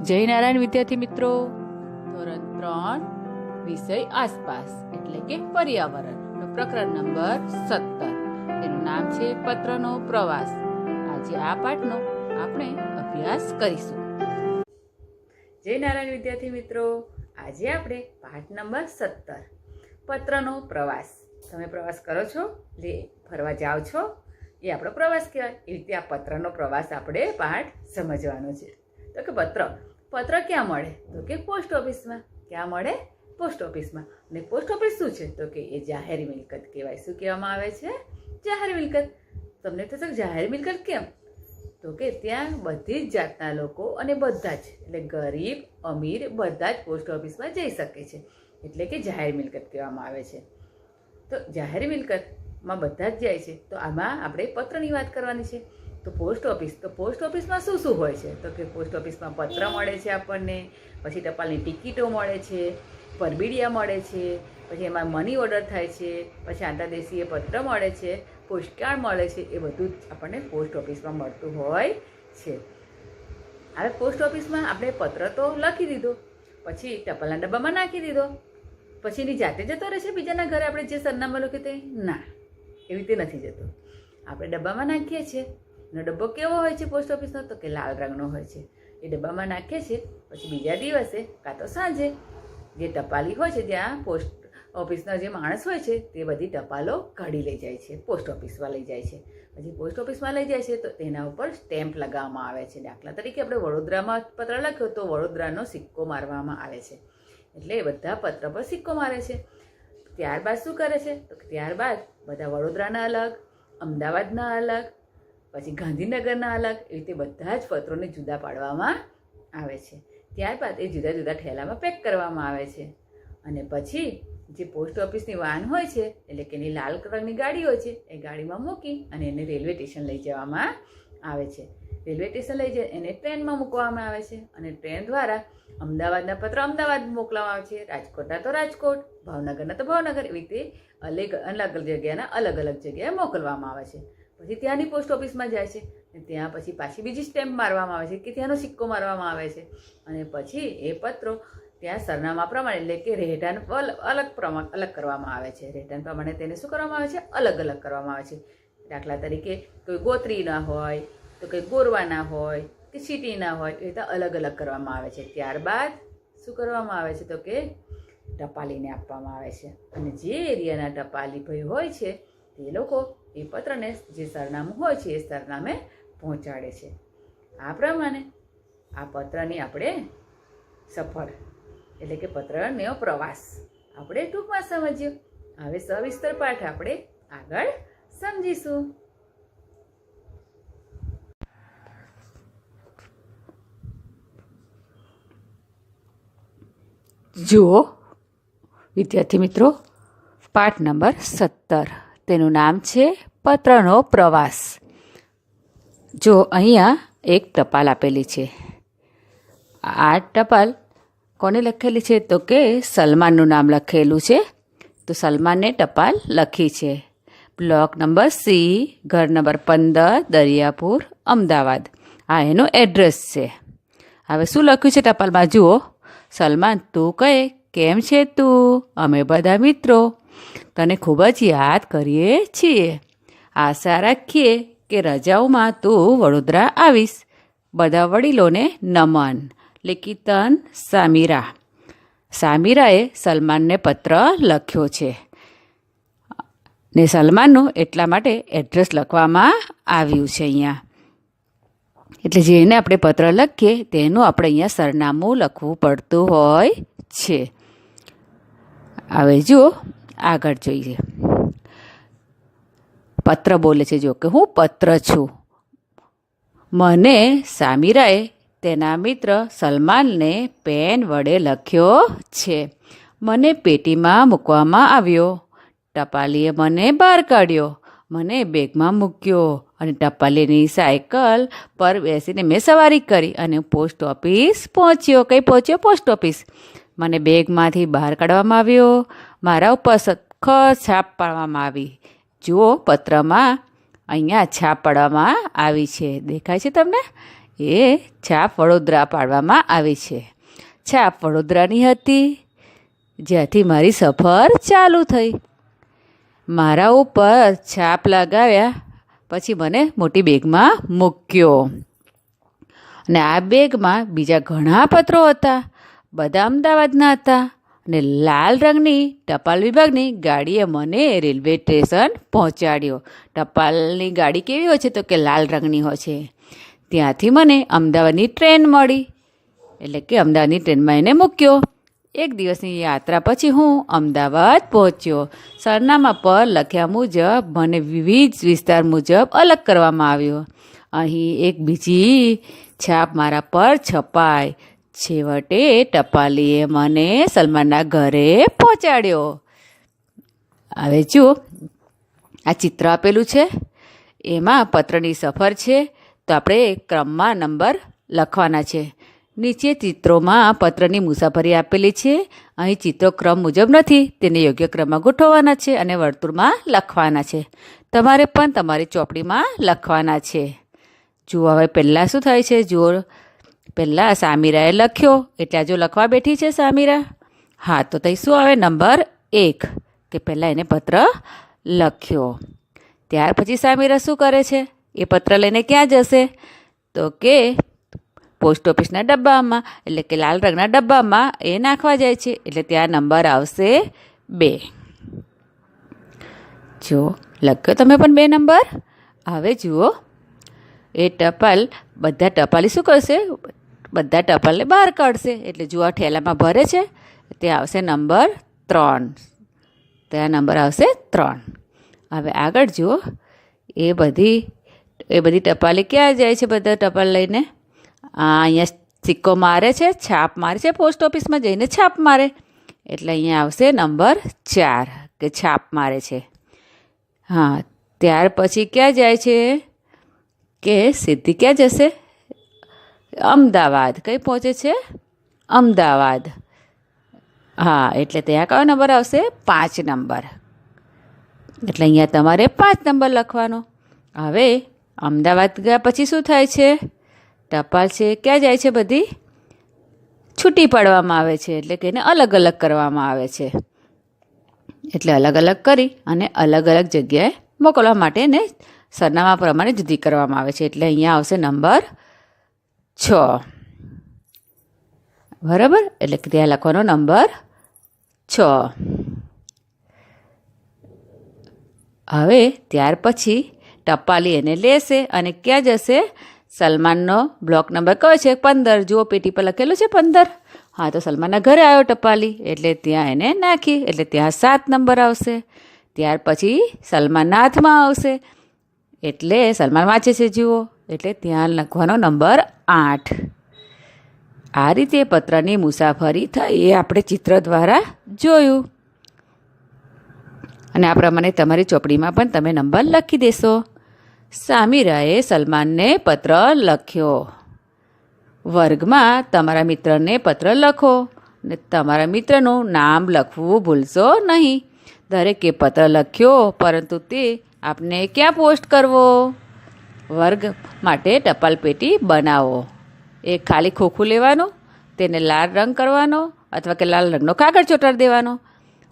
જય નારાયણ વિદ્યાર્થી મિત્રો, ધોરણ 3 વિષય આસપાસ એટલે કે પર્યાવરણ પ્રકરણ નંબર 17. તેનું નામ છે પત્રનો પ્રવાસ. આજે આ પાઠનો આપણે અભ્યાસ કરીશું. જય નારાયણ વિદ્યાર્થી મિત્રો, આજે આપણે પાઠ નંબર 17 પત્રનો પ્રવાસ. તમે પ્રવાસ કરો છો, જે ફરવા જાઓ છો, એ આપણો પ્રવાસ કહેવાય. એ રીતે આ પત્રનો પ્રવાસ આપણે પાઠ સમજવાનો છે. તો કે પત્ર ક્યાં મળે? તો કે પોસ્ટ ઓફિસમાં. ક્યાં મળે? પોસ્ટ ઓફિસમાં. અને પોસ્ટ ઓફિસ શું છે? તો કે એ જાહેર મિલકત કહેવાય. શું કહેવામાં આવે છે? જાહેર મિલકત. તમને થશે જાહેર મિલકત કેમ? તો કે ત્યાં બધી જ જાતના લોકો અને બધા જ એટલે ગરીબ અમીર બધા જ પોસ્ટ ઓફિસમાં જઈ શકે છે. એટલે કે જાહેર મિલકત કહેવામાં આવે છે. તો જાહેર મિલકતમાં બધા જ જાય છે. તો આમાં આપણે પત્રની વાત કરવાની છે. તો પોસ્ટ ઓફિસમાં શું શું હોય છે? તો કે પોસ્ટ ઓફિસમાં પત્ર મળે છે આપણને, પછી ટપાલની ટિકિટો મળે છે, પરબીડિયા મળે છે, પછી એમાં મની ઓર્ડર થાય છે, પછી આંતરદેશીય પત્ર મળે છે, પોસ્ટકાર્ડ મળે છે. એ બધું જ આપણને પોસ્ટ ઓફિસમાં મળતું હોય છે. હવે પોસ્ટ ઓફિસમાં આપણે પત્ર તો લખી દીધો, પછી ટપાલના ડબ્બામાં નાખી દીધો, પછી એની જાતે જતો રહે છે બીજાના ઘરે આપણે જે સરનામા લખ્યું તે? ના, એવી રીતે નથી જતો. આપણે ડબ્બામાં નાખીએ છીએ. એનો ડબ્બો કેવો હોય છે પોસ્ટ ઓફિસનો? તો કે લાલ રંગનો હોય છે. એ ડબ્બામાં નાખીએ છીએ, પછી બીજા દિવસે કાં તો સાંજે જે ટપાલી હોય છે, જ્યાં પોસ્ટ ઓફિસના જે માણસ હોય છે, તે બધી ટપાલો કાઢી લઈ જાય છે, પોસ્ટ ઓફિસમાં લઈ જાય છે. પછી પોસ્ટ ઓફિસમાં લઈ જાય છે તો તેના ઉપર સ્ટેમ્પ લગાવવામાં આવે છે. દાખલા તરીકે આપણે વડોદરામાં પત્ર લખ્યો તો વડોદરાનો સિક્કો મારવામાં આવે છે. એટલે એ બધા પત્ર પર સિક્કો મારે છે. ત્યારબાદ શું કરે છે? તો ત્યારબાદ બધા વડોદરાના અલગ, અમદાવાદના અલગ, પછી ગાંધીનગરના અલગ, એવી રીતે બધા જ પત્રોને જુદા પાડવામાં આવે છે. ત્યારબાદ એ જુદા જુદા થેલામાં પેક કરવામાં આવે છે. અને પછી જે પોસ્ટ ઓફિસની વાન હોય છે, એટલે કે એની લાલ રંગની ગાડી હોય છે, એ ગાડીમાં મૂકી અને એને રેલવે સ્ટેશન લઈ જવામાં આવે છે. રેલવે સ્ટેશન લઈ જાય એને ટ્રેનમાં મૂકવામાં આવે છે. અને ટ્રેન દ્વારા અમદાવાદના પત્ર અમદાવાદ મોકલવામાં આવે છે, રાજકોટના તો રાજકોટ, ભાવનગરના તો ભાવનગર, એવી રીતે અલગ અલગ જગ્યાએ મોકલવામાં આવે છે. પછી ત્યાંની પોસ્ટ ઓફિસમાં જાય છે. ત્યાં પછી પાછી બીજી સ્ટેમ્પ મારવામાં આવે છે કે ત્યાંનો સિક્કો મારવામાં આવે છે. અને પછી એ પત્રો ત્યાં સરનામા પ્રમાણે એટલે કે રહેઠાણ અલગ કરવામાં આવે છે. રહેઠાણ પ્રમાણે તેને શું કરવામાં આવે છે? અલગ કરવામાં આવે છે. દાખલા તરીકે કોઈ ગોત્રીના હોય, તો કોઈ ગોરવાના હોય, કે સિટીના હોય, એ રીતે અલગ કરવામાં આવે છે. ત્યારબાદ શું કરવામાં આવે છે? તો કે ટપાલીને આપવામાં આવે છે. અને જે એરિયાના ટપાલી ભાઈ હોય છે તે લોકો એ પત્રને જે સરનામું હોય છે એ સરનામે પહોંચાડે છે. આ પ્રમાણે આ પત્રની આપણે સફર એટલે કે પત્રનો પ્રવાસ આપણે ટૂંકમાં સમજ્યો. હવે સવિસ્તર પાઠ આપણે આગળ સમજીશું. જુઓ વિદ્યાર્થી મિત્રો, પાઠ નંબર 17, તેનું નામ છે પત્રનો પ્રવાસ. જો અહીંયા એક ટપાલ આપેલી છે. આ ટપાલ કોને લખેલી છે? તો કે સલમાનનું નામ લખેલું છે. તો સલમાનને ટપાલ લખી છે. બ્લોક નંબર સી, ઘર નંબર 15, દરિયાપુર, અમદાવાદ. આ એનું એડ્રેસ છે. હવે શું લખ્યું છે ટપાલમાં? જુઓ, સલમાન, તું કહે કેમ છે તું? અમે બધા મિત્રો તને ખૂબ જ યાદ કરીએ છીએ. આશા રાખીએ કે રજાઓમાં તું વડોદરા આવીશ. બધા વડીલોને નમન. લિખિતન સામીરા. સામીરાએ સલમાનને પત્ર લખ્યો છે. ને સલમાનનું એટલા માટે એડ્રેસ લખવામાં આવ્યું છે અહીંયા. એટલે જેને આપણે પત્ર લખીએ તેનું આપણે અહીંયા સરનામું લખવું પડતું હોય છે. હવે જુઓ, આગળ જોઈએ. પત્ર બોલે છે, જો કે હું પત્ર છું. મને સામીરાએ તેના મિત્ર સલમાનને પેન વડે લખ્યો છે. મને પેટીમાં મૂકવામાં આવ્યો. ટપાલીએ મને બહાર કાઢ્યો, મને બેગમાં મૂક્યો અને ટપાલીની સાયકલ પર બેસીને મેં સવારી કરી અને પોસ્ટ ઓફિસ પહોંચ્યો. કઈ પહોંચ્યો? Post office. મને બેગમાંથી બહાર કાઢવામાં આવ્યો. મારા ઉપર સખત છાપ પાડવામાં આવી. જુઓ, પત્રમાં અહીંયા છાપ પાડવામાં આવી છે. દેખાય છે તમને? એ છાપ વડોદરા પાડવામાં આવી છે. છાપ વડોદરાની હતી, જ્યાંથી મારી સફર ચાલુ થઈ. મારા ઉપર છાપ લગાવ્યા પછી મને મોટી બેગમાં મૂક્યો, અને આ બેગમાં બીજા ઘણા પત્રો હતા. બધા અમદાવાદના હતા, અને લાલ રંગની ટપાલ વિભાગની ગાડીએ મને રેલવે સ્ટેશન પહોંચાડ્યો. ટપાલની ગાડી કેવી હોય છે? તો કે લાલ રંગની હોય છે. ત્યાંથી મને અમદાવાદની ટ્રેન મળી, એટલે કે અમદાવાદની ટ્રેનમાં એને મૂક્યો. એક દિવસની યાત્રા પછી હું અમદાવાદ પહોંચ્યો. સરનામા પર લખ્યા મુજબ મને વિવિધ વિસ્તાર મુજબ અલગ કરવામાં આવ્યો. અહીં એક બીજી છાપ મારા પર છપાઈ. છેવટે ટપાલીએ મને સલમાનના ઘરે પહોંચાડ્યો. હવે જુઓ, આ ચિત્ર આપેલું છે, એમાં પત્રની સફર છે. તો આપણે ક્રમમાં નંબર લખવાના છે. નીચે ચિત્રોમાં પત્રની મુસાફરી આપેલી છે. અહીં ચિત્રો ક્રમ મુજબ નથી, તેને યોગ્ય ક્રમમાં ગોઠવવાના છે અને વર્તુળમાં લખવાના છે. તમારે પણ તમારી ચોપડીમાં લખવાના છે. જુઓ, હવે પહેલાં શું થાય છે? જુઓ, પહેલાં સામીરાએ લખ્યો, એટલે જો લખવા બેઠી છે સામીરા. હા, તો તઈ શું આવે? નંબર 1, કે પહેલાં એને પત્ર લખ્યો. ત્યાર પછી સામીરા શું કરે છે? એ પત્ર લઈને ક્યાં જશે? તો કે પોસ્ટ ઓફિસના ડબ્બામાં, એટલે કે લાલ રંગના ડબ્બામાં એ નાખવા જાય છે. એટલે ત્યાં નંબર આવશે 2. જો લખ્યો તમે પણ 2 નંબર. હવે જુઓ, એ ટપાલ, બધા ટપાલી શું કરશે? બધા ટપાલને બહાર કાઢશે. એટલે જુઓ, આ ઠેલામાં ભરે છે, ત્યાં આવશે નંબર 3. ત્યાં નંબર આવશે 3. હવે આગળ જુઓ, એ બધી ટપાલી ક્યાં જાય છે? બધા ટપાલ લઈને અહીંયા સિક્કો મારે છે, છાપ મારે છે, પોસ્ટ ઓફિસમાં જઈને છાપ મારે. એટલે અહીંયા આવશે નંબર 4, કે છાપ મારે છે. હા, ત્યાર પછી ક્યાં જાય છે? કે સીધી ક્યાં જશે? અમદાવાદ. કઈ પહોંચે છે? અમદાવાદ. હા, એટલે ત્યાં કયો નંબર આવશે? 5 નંબર. એટલે અહીંયા તમારે 5 નંબર લખવાનો. હવે અમદાવાદ ગયા પછી શું થાય છે? ટપાલ છે ક્યાં જાય છે? બધી છૂટી પાડવામાં આવે છે, એટલે કે એને અલગ અલગ કરવામાં આવે છે. એટલે અલગ અલગ કરી અને અલગ અલગ જગ્યાએ મોકલવા માટે એને સરનામા પ્રમાણે જુદી કરવામાં આવે છે. એટલે અહીંયા આવશે નંબર 6. બરાબર? એટલે કે ત્યાં લખવાનો નંબર 6. હવે ત્યાર પછી ટપાલી એને લેશે અને ક્યાં જશે? સલમાનનો બ્લોક નંબર કયો છે? 15. જુઓ, પેટી પર લખેલું છે 15. હા, તો સલમાનના ઘરે આવ્યો ટપાલી, એટલે ત્યાં એને નાખી, એટલે ત્યાં 7 નંબર આવશે. ત્યાર પછી સલમાનના હાથમાં આવશે, એટલે સલમાન વાંચે છે જુઓ, એટલે ત્યાં લખવાનો નંબર 8. આ રીતે પત્રની મુસાફરી થઈ એ આપણે ચિત્ર દ્વારા જોયું. અને આ પ્રમાણે તમારી ચોપડીમાં પણ તમે નંબર લખી દેશો. સામીરાએ સલમાનને પત્ર લખ્યો. વર્ગમાં તમારા મિત્રને પત્ર લખો, અને તમારા મિત્રનું નામ લખવું ભૂલશો નહીં. દરેકે પત્ર લખ્યો, પરંતુ તે આપને ક્યાં પોસ્ટ કરવો? વર્ગ માટે ટપાલ પેટી બનાવો. એક ખાલી ખોખું લેવાનું, તેને લાલ રંગ કરવાનો, અથવા કે લાલ રંગનો કાગળ ચોંટાડી દેવાનો,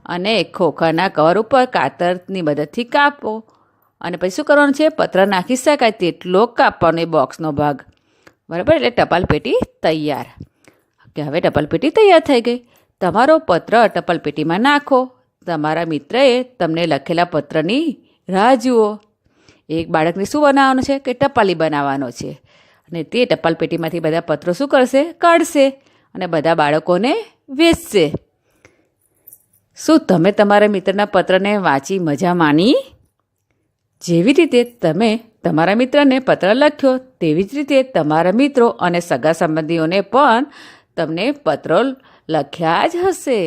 અને ખોખાના કવર ઉપર કાતરની મદદથી કાપો. અને પછી શું કરવાનું છે? પત્ર નાખી શકાય તેટલો કાપવાનો એ બોક્સનો ભાગ. બરાબર? એટલે ટપાલ પેટી તૈયાર. કે હવે ટપાલ પેટી તૈયાર થઈ ગઈ. તમારો પત્ર ટપાલ પેટીમાં નાખો. તમારા મિત્રએ તમને લખેલા પત્રની રાહ જુઓ. એક બાળકને શું બનાવવાનું છે? કે ટપાલી બનાવવાનો છે. અને તે ટપાલ પેટીમાંથી બધા પત્રો શું કરશે? કાઢશે અને બધા બાળકોને વેચશે. શું તમે તમારા મિત્રના પત્રને વાંચી મજા માણી? જેવી રીતે તમે તમારા મિત્રને પત્ર લખ્યો, તેવી જ રીતે તમારા મિત્રો અને સગા સંબંધીઓને પણ તમને પત્રો લખ્યા જ હશે.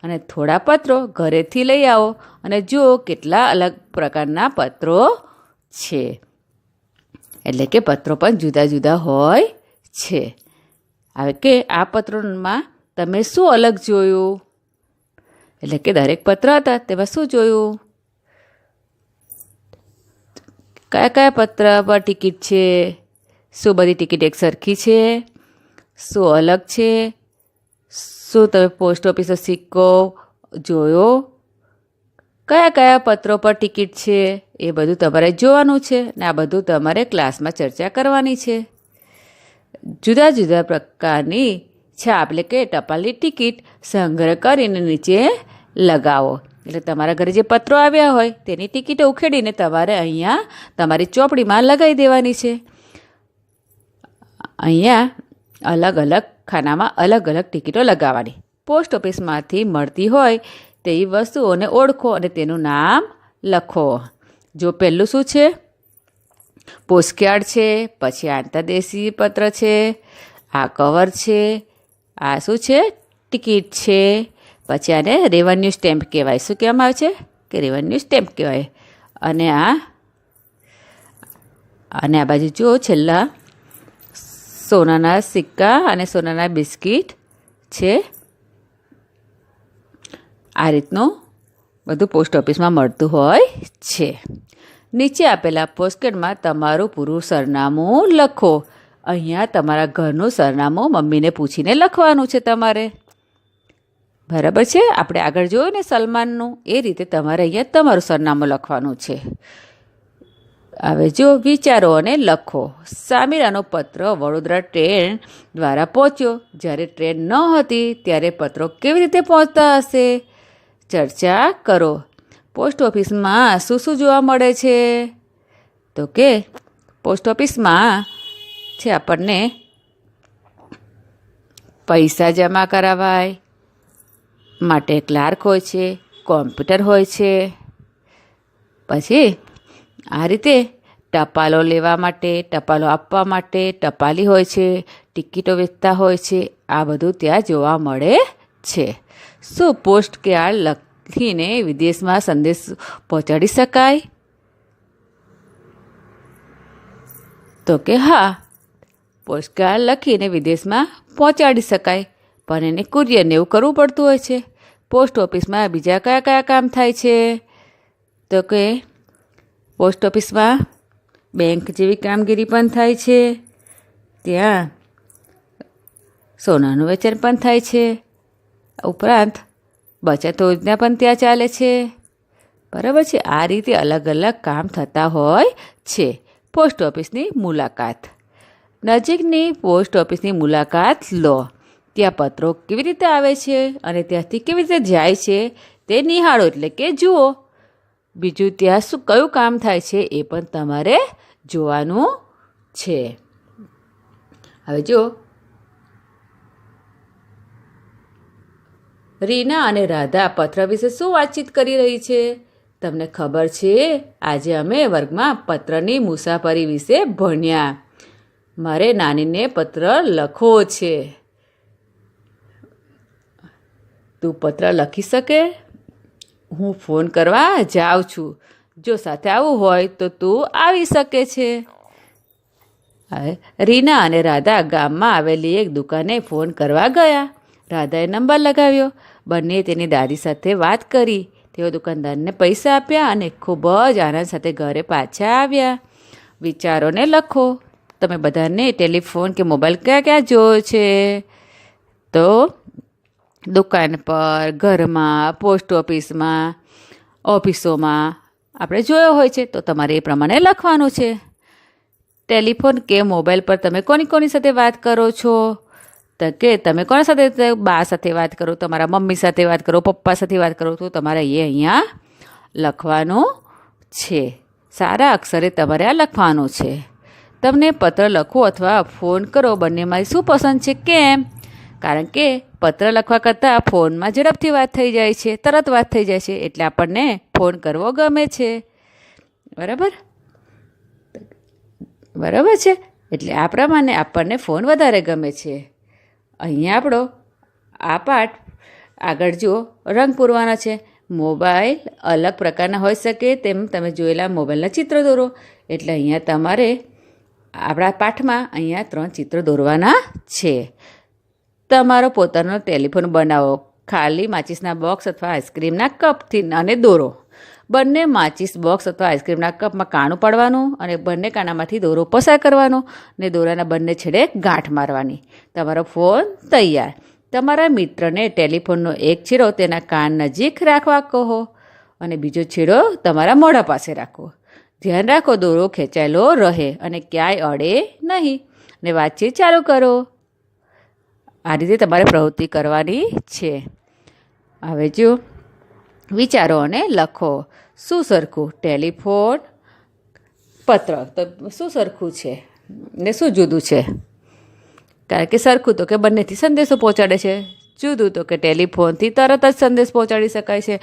અને થોડા પત્રો ઘરેથી લઈ આવો અને જુઓ કેટલા અલગ પ્રકારના પત્રો છે. એટલે કે પત્રો પણ જુદા જુદા હોય છે. હવે કે આ પત્રોમાં તમે શું અલગ જોયું? એટલે કે દરેક પત્ર હતા તેમાં શું જોયું? કયા કયા પત્ર પર ટિકિટ છે? શું બધી ટિકિટ એક સરખી છે? શું અલગ છે? શું તમે પોસ્ટ ઓફિસનો સિક્કો જોયો? કયા કયા પત્રો પર ટિકિટ છે એ બધું તમારે જોવાનું છે ને આ બધું તમારે ક્લાસમાં ચર્ચા કરવાની છે. જુદા જુદા પ્રકારની છાપ એટલે કે ટપાલની ટિકિટ સંગ્રહ કરીને નીચે લગાવો. એટલે તમારા ઘરે જે પત્રો આવ્યા હોય તેની ટિકિટો ઉખેડીને તમારે અહીંયા તમારી ચોપડીમાં લગાવી દેવાની છે. અહીંયા અલગ અલગ ખાનામાં અલગ અલગ ટિકિટો લગાવવાની. પોસ્ટ ઓફિસમાંથી મળતી હોય તેવી વસ્તુઓને ઓળખો અને તેનું નામ લખો. જો પહેલું શું છે? પોસ્ટકાર્ડ છે, પછી આંતરદેશી પત્ર છે, આ કવર છે, આ શું છે? ટિકિટ છે, પછી આને રેવન્યુ સ્ટેમ્પ કહેવાય. શું કહેવામાં આવે છે? કે રેવન્યુ સ્ટેમ્પ કહેવાય. અને આ બાજુ જો છેલ્લા સોનાના સિક્કા અને સોનાના બિસ્કિટ છે. આ રીતનું બધું પોસ્ટ ઓફિસમાં મળતું હોય છે. નીચે આપેલા પોસ્ટકાર્ડમાં તમારું પૂરું સરનામું લખો. અહીંયા તમારા ઘરનું સરનામું મમ્મીને પૂછીને લખવાનું છે તમારે. બરાબર છે? આપણે આગળ જોયું ને સલમાનનું, એ રીતે તમારે અહીંયા તમારું સરનામું લખવાનું છે. હવે જો વિચારો અને લખો. સામીરાનો પત્ર વડોદરા ટ્રેન દ્વારા પહોંચ્યો. જ્યારે ટ્રેન ન હતી ત્યારે પત્રો કેવી રીતે પહોંચતા હશે? ચર્ચા કરો. પોસ્ટ ઓફિસમાં શું શું જોવા મળે છે? તો કે પોસ્ટ ઓફિસમાં છે આપણને પૈસા જમા કરાવાય માટે ક્લાર્ક હોય છે, કોમ્પ્યુટર હોય છે. પછી આ રીતે ટપાલો લેવા માટે, ટપાલો આપવા માટે ટપાલી હોય છે, ટિકિટો વેચતા હોય છે. આ બધું ત્યાં જોવા મળે છે. શું પોસ્ટ કાર્ડ લખીને વિદેશમાં સંદેશ પહોંચાડી શકાય? તો કે હા, પોસ્ટકાર્ડ લખીને વિદેશમાં પહોંચાડી શકાય, પણ એને કુરિયરને એવું કરવું પડતું હોય છે. પોસ્ટ ઓફિસમાં બીજા કયા કયા કામ થાય છે? તો કે પોસ્ટ ઓફિસમાં બેંક જેવી કામગીરી પણ થાય છે. ત્યાં સોનાનું વેચાણ પણ થાય છે. ઉપરાંત બચત યોજના પણ ત્યાં ચાલે છે. બરાબર છે? આ રીતે અલગ અલગ કામ થતા હોય છે. પોસ્ટ ઓફિસની મુલાકાત. નજીકની પોસ્ટ ઓફિસની મુલાકાત લો. ત્યાં પત્રો કેવી રીતે આવે છે અને ત્યાંથી કેવી રીતે જાય છે તે નિહાળો એટલે કે જુઓ. બીજું ત્યાં શું કયું કામ થાય છે એ પણ તમારે જોવાનું છે. હવે જો રીના અને રાધા પત્ર વિશે શું વાતચીત કરી રહી છે? તમને ખબર છે? આજે અમે વર્ગમાં પત્રની મુસાફરી વિશે ભણ્યા. મારે નાનીને પત્ર લખવો છે. તું પત્ર લખી શકે? હું ફોન કરવા જાઉં છું. જો સાથે આવવું હોય તો તું આવી શકે છે. રીના અને રાધા ગામમાં આવેલી એક દુકાને ફોન કરવા ગયા. રાધાએ નંબર લગાવ્યો. બંને તેની દાદી સાથે વાત કરી. તેઓ દુકાનદારને પૈસા આપ્યા અને ખૂબ જ આનંદ સાથે ઘરે પાછા આવ્યા. વિચારોને લખો. તમે બધાને ટેલિફોન કે મોબાઈલ ક્યાં ક્યાં જોયો છે? તો દુકાન પર, ઘરમાં, પોસ્ટ ઓફિસમાં, ઓફિસોમાં આપણે જોયો હોય છે. તો તમારે એ પ્રમાણે લખવાનું છે. ટેલિફોન કે મોબાઈલ પર તમે કોની કોની સાથે વાત કરો છો? તો કે તમે કોના સાથે? બા સાથે વાત કરો, તમારા મમ્મી સાથે વાત કરો, પપ્પા સાથે વાત કરો. તો તમારે એ અહીંયા લખવાનું છે. સારા અક્ષરે તમારે આ લખવાનું છે. તમને પત્ર લખો અથવા ફોન કરો બંનેમાંથી શું પસંદ છે? કેમ? કારણ કે પત્ર લખવા કરતાં ફોનમાં ઝડપથી વાત થઈ જાય છે, તરત વાત થઈ જાય છે. એટલે આપણને ફોન કરવો ગમે છે. બરાબર છે? એટલે આ પ્રમાણે આપણને ફોન વધારે ગમે છે. અહીંયા આપણો આ પાઠ આગળ જુઓ, રંગ પૂરવાના છે. મોબાઈલ અલગ પ્રકારના હોઈ શકે તેમ તમે જોયેલા મોબાઈલના ચિત્ર દોરો. એટલે અહીંયા તમારે આપણા પાઠમાં અહીંયા 3 ચિત્ર દોરવાના છે. તમારો પોતાનો ટેલિફોન બનાવો. ખાલી માચીસના બોક્સ અથવા આઈસ્ક્રીમના કપથી અને દોરો. બંને માચિસ બોક્સ અથવા આઈસ્ક્રીમના કપમાં કાણું પાડવાનું અને બંને કાણામાંથી દોરો પસાર કરવાનો અને દોરાના બંને છેડે ગાંઠ મારવાની. તમારો ફોન તૈયાર. તમારા મિત્રને ટેલિફોનનો એક છેડો તેના કાન નજીક રાખવા કહો અને બીજો છેડો તમારા મોઢા પાસે રાખો. ધ્યાન રાખો દોરો ખેંચાયેલો રહે અને ક્યાંય અડે નહીં અને વાતચીત ચાલુ કરો. આ રીતે તમારે પ્રવૃત્તિ કરવાની છે. હવે જો વિચારો અને લખો. શું સરખું? ટેલિફોન, પત્ર. તો શું સરખું છે ને શું જુદું છે? કારણ કે સરખું તો કે બંનેથી સંદેશો પહોંચાડે છે. જુદું તો કે ટેલિફોનથી તરત જ સંદેશ પહોંચાડી શકાય છે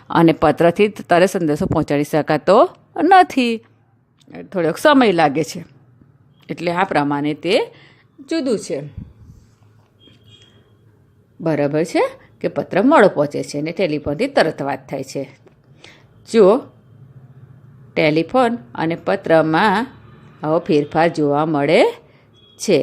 અને પત્રથી તરત સંદેશો પહોંચાડી શકાતો નથી. થોડોક સમય લાગે છે. એટલે આ પ્રમાણે તે જુદું છે. બરાબર છે કે પત્ર મોડો પહોંચે છે અને ટેલિફોનથી તરત વાત થાય છે. જો ટેલિફોન અને પત્રમાં આવો ફેરફાર જોવા મળે છે.